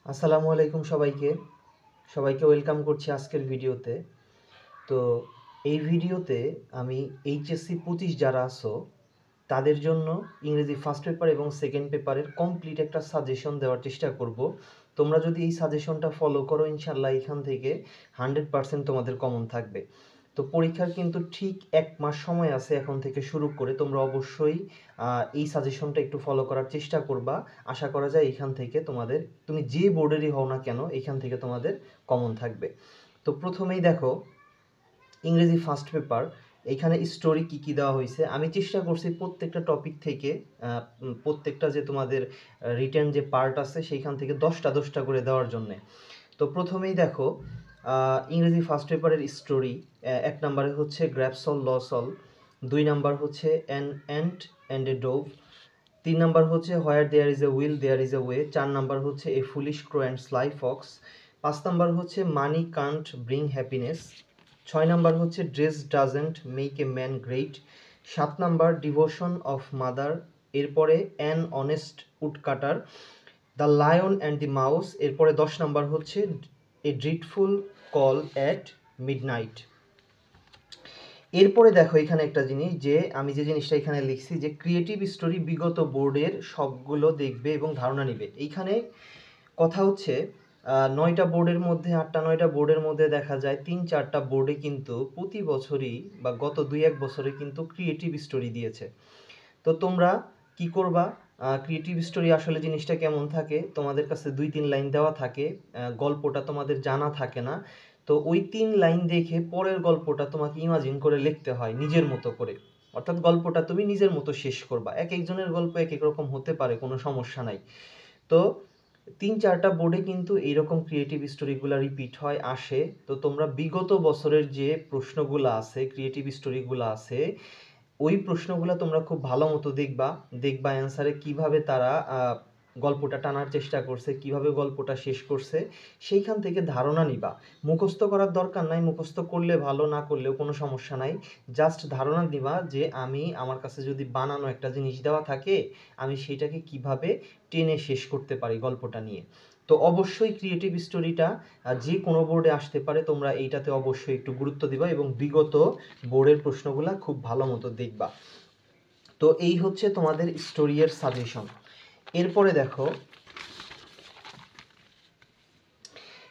আসসালামু আলাইকুম সবাইকে ওয়েলকাম করছি আজকের ভিডিওতে। তো এই ভিডিওতে আমি এইচএসসি 25 যারা আছো তাদের জন্য ইংরেজি ফার্স্ট পেপার এবং সেকেন্ড পেপারের কমপ্লিট একটা সাজেশন দেওয়ার চেষ্টা করব। তোমরা যদি এই সাজেশনটা ফলো করো ইনশাল্লাহ এখান থেকে 100% তোমাদের কমন থাকবে। তো পরীক্ষার কিন্তু ঠিক 1 মাস সময় আছে এখন থেকে শুরু করে। তোমরা অবশ্যই এই সাজেশনটা একটু ফলো করার চেষ্টা করবা। আশা করা যায় এখান থেকে তুমি যে বোর্ডেরই হও না কেন এখান থেকে তোমাদের কমন থাকবে। তো প্রথমেই দেখো ইংরেজি ফার্স্ট পেপার, এইখানে স্টোরি কি কি দেওয়া হয়েছে। আমি চেষ্টা করছি প্রত্যেকটা টপিক থেকে প্রত্যেকটা যে তোমাদের রিটেন যে পার্ট আছে সেইখান থেকে 10টা করে দেওয়ার জন্যে। তো প্রথমেই দেখো ইংরেজি ফার্স্ট পেপারের স্টোরি। 1 নম্বরে হচ্ছে গ্র্যাপসল লসল, 2 নাম্বার হচ্ছে an ant and a dove, 3 number হচ্ছে where there is a will there is a way, 4 নাম্বার হচ্ছে a foolish crow and sly fox, 5 নাম্বার হচ্ছে মানি কান্ট ব্রিং হ্যাপিনেস, 6 নাম্বার হচ্ছে dress doesn't make a man great, 7 নাম্বার devotion of mother, এরপরে an honest wood cutter, the lion and the mouse, এরপরে 10 নাম্বার হচ্ছে এ ড্রিটফুল কল অ্যাট মিডনাইট। এরপরে দেখো এখানে একটা জিনিস, যে আমি যে জিনিসটা এখানে লিখছি যে ক্রিয়েটিভ স্টোরি বিগত বোর্ডের সবগুলো দেখবে এবং ধারণা নিবে। এইখানে কথা হচ্ছে 9টা বোর্ডের মধ্যে 8টা 9টা বোর্ডের মধ্যে দেখা যায় 3-4টা বোর্ডে কিন্তু প্রতি বছরই বা গত 2-1 বছরে কিন্তু ক্রিয়েটিভ স্টোরি দিয়েছে। তো তোমরা কি করবা, ক্রিয়েটিভ স্টোরি আসলে জিনিসটা কেমন থাকে, তোমাদের কাছে 2-3 লাইন দেওয়া থাকে, গল্পটা তোমাদের জানা থাকে না। তো ওই 3 লাইন দেখে পরের গল্পটা তোমাকে ইমাজিন করে লিখতে হয় নিজের মতো করে। অর্থাৎ গল্পটা তুমি নিজের মতো শেষ করবা। এক একজনের গল্প এক এক রকম হতে পারে, কোনো সমস্যা নাই। তো 3-4টা বোর্ডে কিন্তু এইরকম ক্রিয়েটিভ স্টোরিগুলো রিপিট হয় আসে। তো তোমরা বিগত বছরের যে প্রশ্নগুলো আছে, ক্রিয়েটিভ স্টোরিগুলো আছে, ওই প্রশ্নগুলো তোমরা খুব ভালো মতো দেখবা অ্যান্সারে কিভাবে তারা গল্পটা টানার চেষ্টা করছে, কিভাবে গল্পটা শেষ করছে, সেইখান থেকে ধারণা নিবা। মুখস্থ করার দরকার নাই, মুখস্থ করলে ভালো, না করলেও কোনো সমস্যা নাই। জাস্ট ধারণা দিবা যে আমার কাছে যদি বানানো একটা জিনিস দেওয়া থাকে আমি সেইটাকে কিভাবে টেনে শেষ করতে পারি গল্পটা নিয়ে। তো অবশ্যই ক্রিয়েটিভ স্টোরিটা যে কোনো বোর্ডে আসতে পারে, তোমরা এইটাতে অবশ্যই একটু গুরুত্ব দিবা এবং বিগত বোর্ডের প্রশ্নগুলা খুব ভালো মতো দেখবা। তো এই হচ্ছে তোমাদের স্টোরি এর সাজেশন।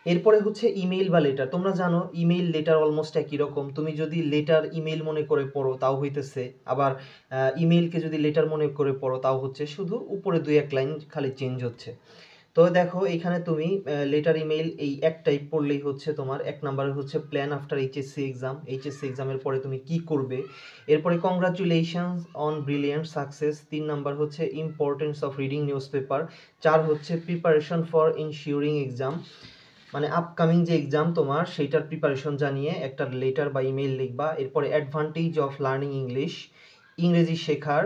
এরপরে হচ্ছে ইমেইল বা লেটার। তোমরা জানো ইমেইল লেটার অলমোস্ট একই রকম। তুমি যদি লেটার ইমেইল মনে করে পড়ো তাও হইতেছে, আবার ইমেইলকে যদি লেটার মনে করে পড়ো তাও হচ্ছে, শুধু উপরে 2-1 লাইন খালি চেঞ্জ হচ্ছে। তো দেখো এখানে তুমি লেটার ইমেইল এই একটাই পড়লেই হচ্ছে। তোমার 1 নম্বরে হচ্ছে plan after HSC exam, HSC এক্সামের পরে তুমি কি করবে। এরপরে congratulations on brilliant success, 3 number হচ্ছে importance of reading newspaper, 4 হচ্ছে প্রিপারেশন ফর ইনশিওরিং এক্সাম, মানে আপকামিং যে এক্সাম তোমার সেইটার প্রিপারেশন জানিয়ে একটা লেটার বা ইমেইল লিখবা। এরপরে অ্যাডভান্টেজ অফ লার্নিং ইংলিশ, ইংরেজি শেখার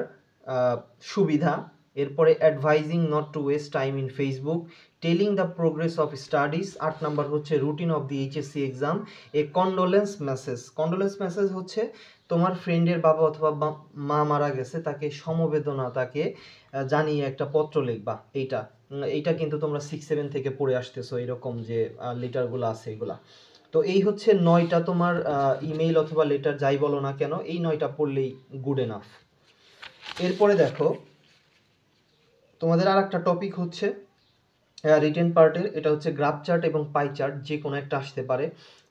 সুবিধা। এরপরে advising not to waste time in Facebook, telling the progress of studies. 8 নাম্বার হচ্ছে routine of the HSC exam, a condolence message. Condolence message হচ্ছে তোমার ফ্রেন্ডের বাবা অথবা মা মারা গেছে, তাকে সমবেদনা তাকে জানিয়ে একটা পত্র লিখবা। এইটা কিন্তু তোমরা 6-7 থেকে পড়ে আসতেছো, এরকম যে লেটারগুলো আছে এগুলা। তো এই হচ্ছে 9টা তোমার ইমেইল অথবা লেটার যাই বলো না কেন, এই 9টা পড়লেই গুড এনাফ। এরপরে দেখো তোমাদের আর একটা টপিক হচ্ছে রিটেন পার্টের, এটা হচ্ছে গ্রাফ চার্ট এবং পাই চার্ট, যে কোনো একটা আসতে পারে।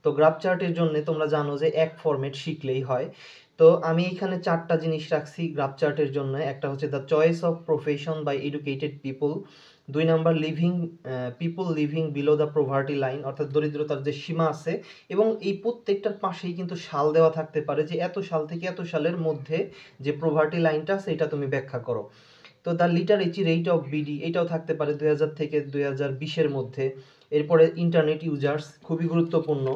তো গ্রাফ চার্টের জন্য তোমরা জানো যে এক ফরম্যাট শিখলেই হয়। তো আমি এখানে 4টা জিনিস রাখছি গ্রাফ চার্টের জন্য। একটা হচ্ছে the choice of profession by educated people, 2 number people living below the poverty line, অর্থাৎ দরিদ্রতার যে সীমা আছে, এবং এই প্রত্যেকটার পাশেই কিন্তু সাল দেওয়া থাকতে পারে যে এত সাল থেকে এত সালের মধ্যে যে পভার্টি লাইনটা আছে এটা তুমি ব্যাখ্যা করো। তো দ্য লিটারেচি রেট অফ বিডি, এটাও থাকতে পারে 2000 থেকে 2020-এর মধ্যে। এরপরে ইন্টারনেট ইউজার্স, খুবই গুরুত্বপূর্ণ।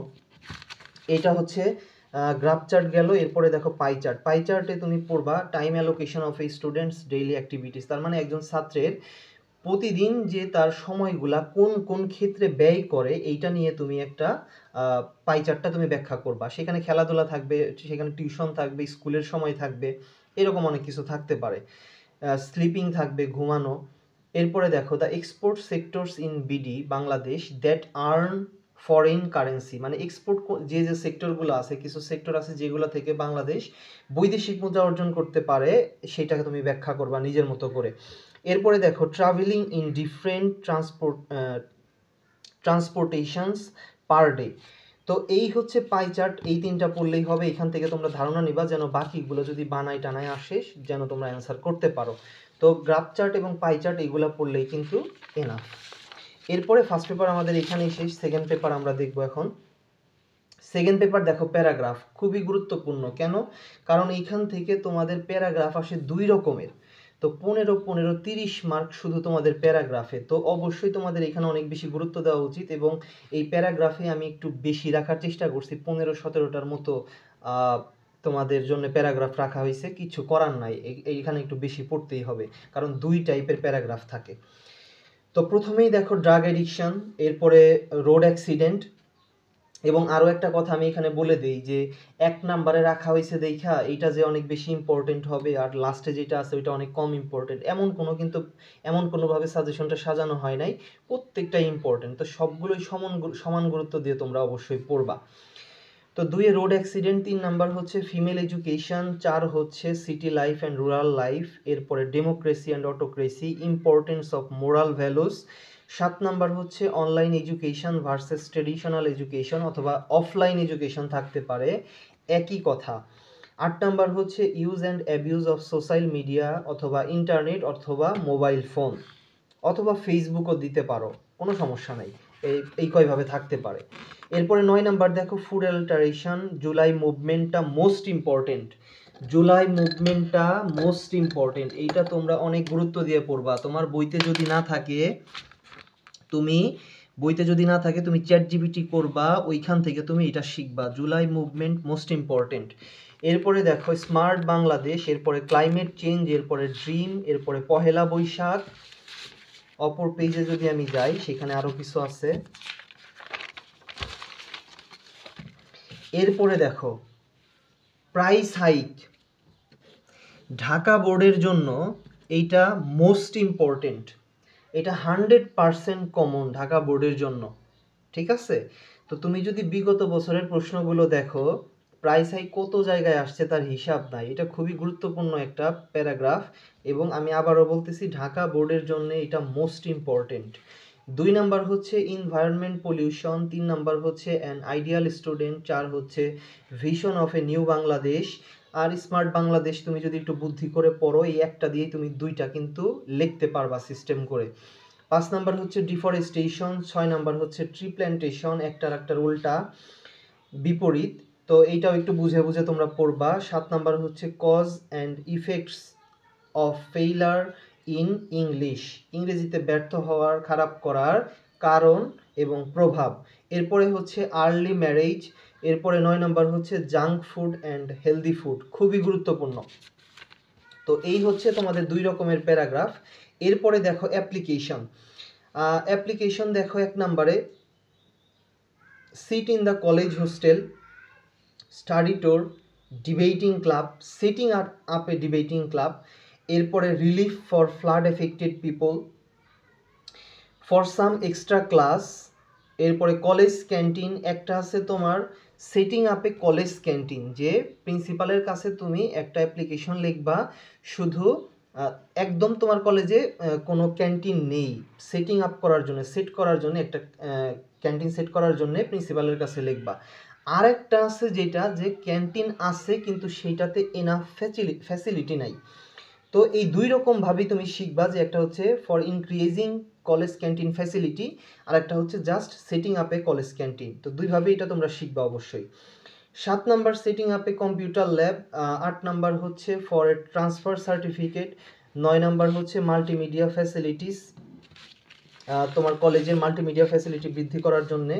এটা হচ্ছে গ্রাফ চার্ট গেল। এরপরে দেখো পাই চার্ট। পাই চার্টে তুমি পড়বা time allocation of A students daily activities, তার মানে একজন ছাত্রের প্রতিদিন যে তার সময়গুলা কোন কোন ক্ষেত্রে ব্যয় করে এইটা নিয়ে তুমি একটা পাই চার্টটা তুমি ব্যাখ্যা করবা। সেখানে খেলাধুলা থাকবে, সেখানে টিউশন থাকবে, স্কুলের সময় থাকবে, এরকম অনেক কিছু থাকতে পারে, স্লিপিং থাকবে, ঘুমানো। এরপরে দেখো the export sectors in BD Bangladesh that earn foreign currency, মানে এক্সপোর্ট যে যে সেক্টরগুলো আছে, কিছু সেক্টর আছে যেগুলো থেকে বাংলাদেশ বৈদেশিক মুদ্রা অর্জন করতে পারে, সেটাকে তুমি ব্যাখ্যা করবা নিজের মতো করে। এরপরে দেখো travelling in different transportations per day. তো এই হচ্ছে পাই চার্ট, এই তিনটা পড়লেই হবে। এখান থেকে তোমরা ধারণা নিবা যেন বাকিগুলো যদি বানাই টানায় আসে যেন তোমরা অ্যান্সার করতে পারো। তো গ্রাফ চার্ট এবং পাই চার্ট এইগুলো পড়লেই কিন্তু এনাফ। এরপরে ফার্স্ট পেপার আমাদের এখানেই শেষ, সেকেন্ড পেপার আমরা দেখব এখন। সেকেন্ড পেপার দেখো প্যারাগ্রাফ, খুবই গুরুত্বপূর্ণ। কেন? কারণ এইখান থেকে তোমাদের প্যারাগ্রাফ আসে দুই রকমের। তো 15 30 মার্ক শুধু তোমাদের প্যারাগ্রাফে। তো অবশ্যই তোমাদের এখানে অনেক বেশি গুরুত্ব দেওয়া উচিত, এবং এই প্যারাগ্রাফে আমি একটু বেশি রাখার চেষ্টা করছি, 15-17টার মতো তোমাদের জন্য প্যারাগ্রাফ রাখা হয়েছে। কিছু করার নাই, এইখানে একটু বেশি পড়তেই হবে, কারণ দুই টাইপের প্যারাগ্রাফ থাকে। তো প্রথমেই দেখো ড্রাগ এডিকশন, এরপরে রোড অ্যাক্সিডেন্ট, এবং আরও একটা কথা আমি এখানে বলে দিই যে 1 নাম্বারে রাখা হয়েছে দেখা এইটা যে অনেক বেশি ইম্পর্টেন্ট হবে আর লাস্টে যেটা আছে ওইটা অনেক কম ইম্পর্টেন্ট, এমন কোনোভাবে সাজেশনটা সাজানো হয় নাই, প্রত্যেকটা ইম্পর্টেন্ট। তো সবগুলোই সমান গুরুত্ব দিয়ে তোমরা অবশ্যই পড়বা। তো 2 রোড অ্যাক্সিডেন্ট, 3 নাম্বার হচ্ছে ফিমেল এডুকেশন, 4 হচ্ছে city life and rural life, এরপরে democracy and autocracy, importance of moral values, 7 number হচ্ছে online education versus traditional education, অথবা অফলাইন এডুকেশন থাকতে পারে, একই কথা। 8 নাম্বার হচ্ছে use and abuse of social media, অথবা ইন্টারনেট, অথবা মোবাইল ফোন, অথবা ফেসবুকও দিতে পারো, কোনো সমস্যা নাই, এই কয়ভাবে থাকতে পারে। এরপরে 9 নাম্বার দেখো ফুড অ্যাল্টারেশন, জুলাই মুভমেন্টটা মোস্ট ইম্পর্টেন্ট, জুলাই মুভমেন্টটা মোস্ট ইম্পর্টেন্ট, এইটা তোমরা অনেক গুরুত্ব দিয়ে পড়বা। তোমার বইতে যদি না থাকে তুমি চ্যাট জিপিটি করবা, ওইখান থেকে তুমি এটা শিখবা, জুলাই মুভমেন্ট মোস্ট ইম্পর্টেন্ট। এরপরে দেখো স্মার্ট বাংলাদেশ, এরপরে ক্লাইমেট চেঞ্জ, এরপরে ড্রিম, এরপরে পহেলা বৈশাখ। অপর পেজে যদি আমি যাই সেখানে আরো কিছু আছে। এরপরে দেখো প্রাইস হাইক, ঢাকা বোর্ডের জন্য এইটা মোস্ট ইম্পর্টেন্ট, এটা 100% কমন ঢাকা বোর্ডের জন্য, ঠিক আছে? তো তুমি যদি বিগত বছরের প্রশ্নগুলো দেখো, প্রাইস হাইক কত জায়গায় আসছে তার হিসাব নাই, এটা খুবই গুরুত্বপূর্ণ একটা প্যারাগ্রাফ, এবং আমি আবারও বলতেছি ঢাকা বোর্ডের জন্য এটা মোস্ট ইম্পর্টেন্ট। 2 নাম্বার হচ্ছে ইনভায়রনমেন্ট পলিউশন, 3 নাম্বার হচ্ছে অ্যান আইডিয়াল স্টুডেন্ট, 4 হচ্ছে vision of a new Bangladesh, আর স্মার্ট বাংলাদেশ তুমি যদি একটু বুদ্ধি করে পড়ো এই একটা দিয়েই তুমি 2টা কিন্তু লিখতে পারবা সিস্টেম করে। 5 নাম্বার হচ্ছে ডিফরেস্টেশন, 6 নাম্বার হচ্ছে ট্রি প্ল্যান্টেশন, একটার উল্টা বিপরীত, তো এইটাও একটু বুঝে বুঝে তোমরা পড়বা। 7 নাম্বার হচ্ছে cause and effects of failure in English, ইংরেজিতে ব্যর্থ হওয়ার, খারাপ করার কারণ এবং প্রভাব। এরপরে হচ্ছে আর্লি ম্যারেজ, এরপরে 9 নাম্বার হচ্ছে junk food and healthy food, খুবই গুরুত্বপূর্ণ। তো এই হচ্ছে তোমাদের 2 রকমের প্যারাগ্রাফ। এরপরে দেখো অ্যাপ্লিকেশন, দেখো 1 নাম্বারে seat in the college hostel, study tour, debating club, setting up a debating club, এরপরে relief for flood affected people, for some extra class, এরপরে কলেজ ক্যান্টিন, একটা আছে তোমার সেটিং আপে কলেজ ক্যান্টিন, যে প্রিন্সিপালের কাছে তুমি একটা অ্যাপ্লিকেশন লিখবা, শুধু একদম তোমার কলেজে কোনো ক্যান্টিন নেই, সেটিং আপ করার জন্য, সেট করার জন্য একটা ক্যান্টিন সেট করার জন্য প্রিন্সিপালের কাছে লিখবা। আর একটা আছে যেটা যে ক্যান্টিন আছে কিন্তু সেইটাতে এনাফ ফ্যাসিলিটি নাই। তো এই 2 রকমভাবেই তুমি শিখবা, যে একটা হচ্ছে for increasing college canteen facility, আর একটা হচ্ছে just setting up a college canteen. তো 2 ভাবে এটা তোমরা শিখবা অবশ্যই। 7 নাম্বার setting up a computer lab, 8 নাম্বার হচ্ছে ফর এ ট্রান্সফার সার্টিফিকেট, 9 নাম্বার হচ্ছে মাল্টিমিডিয়া ফ্যাসিলিটিস, তোমার কলেজের মাল্টিমিডিয়া ফ্যাসিলিটি বৃদ্ধি করার জন্য।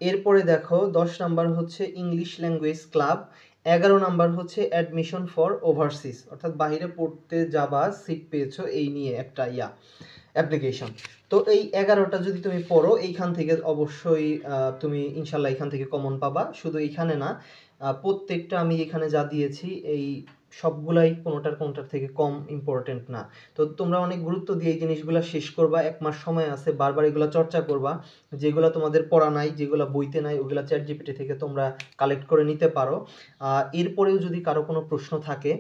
এরপরে দেখো 10 নাম্বার হচ্ছে ইংলিশ ল্যাঙ্গুয়েজ ক্লাব, 11 নাম্বার হচ্ছে অ্যাডমিশন ফর ওভারসিজ, অর্থাৎ বাইরে পড়তে যাবা, সিট পেয়েছো, এই নিয়ে একটা অ্যাপ্লিকেশন। তো এই 11টা যদি তুমি পড়ো এইখান থেকে অবশ্যই তুমি ইনশাল্লাহ এখান থেকে কমন পাবা। শুধু এইখানে না, প্রত্যেকটা আমি এখানে যা দিয়েছি এই সবগুলাই কোনোটার থেকে কম ইম্পর্টেন্ট না। তো তোমরা অনেক গুরুত্ব দিয়ে এই জিনিসগুলা শেষ করবা। ১ মাস সময় আছে, বারবার এগুলা চর্চা করবা। যেগুলা তোমাদের পড়া নাই, যেগুলা বইতে নাই, ওগুলা ChatGPT থেকে তোমরা কালেক্ট করে নিতে পারো। এরপরেও যদি কারো কোনো প্রশ্ন থাকে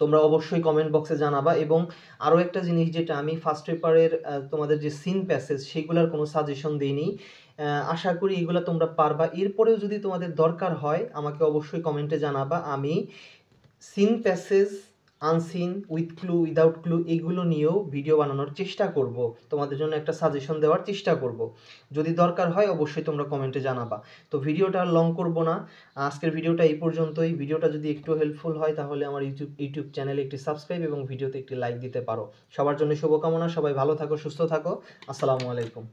তোমরা অবশ্যই কমেন্ট বক্সে জানাবা। এবং আরও একটা জিনিস, যেটা আমি ফার্স্ট পেপারের তোমাদের যে সিন প্যাসেজ সেগুলোর কোনো সাজেশন দিইনি, আশা করি এগুলো তোমরা পারবা। এরপরেও যদি তোমাদের দরকার হয় আমাকে অবশ্যই কমেন্টে জানাবা। আমি seen passage, unseen, with clue, without clue, এগুলো নিয়েও ভিডিও বানানোর চেষ্টা করব, তোমাদের জন্য একটা সাজেশন দেওয়ার চেষ্টা করব। যদি দরকার হয় অবশ্যই তোমরা কমেন্টে জানাবা। তো ভিডিওটা লং করব না, আজকের ভিডিওটা এই পর্যন্তই। ভিডিওটা যদি একটু হেল্পফুল হয় তাহলে আমার ইউটিউব চ্যানেলে একটি সাবস্ক্রাইব এবং ভিডিওতে একটি লাইক দিতে পারো। সবার জন্য শুভকামনা, সবাই ভালো থাকো, সুস্থ থাকো। আসসালামু আলাইকুম।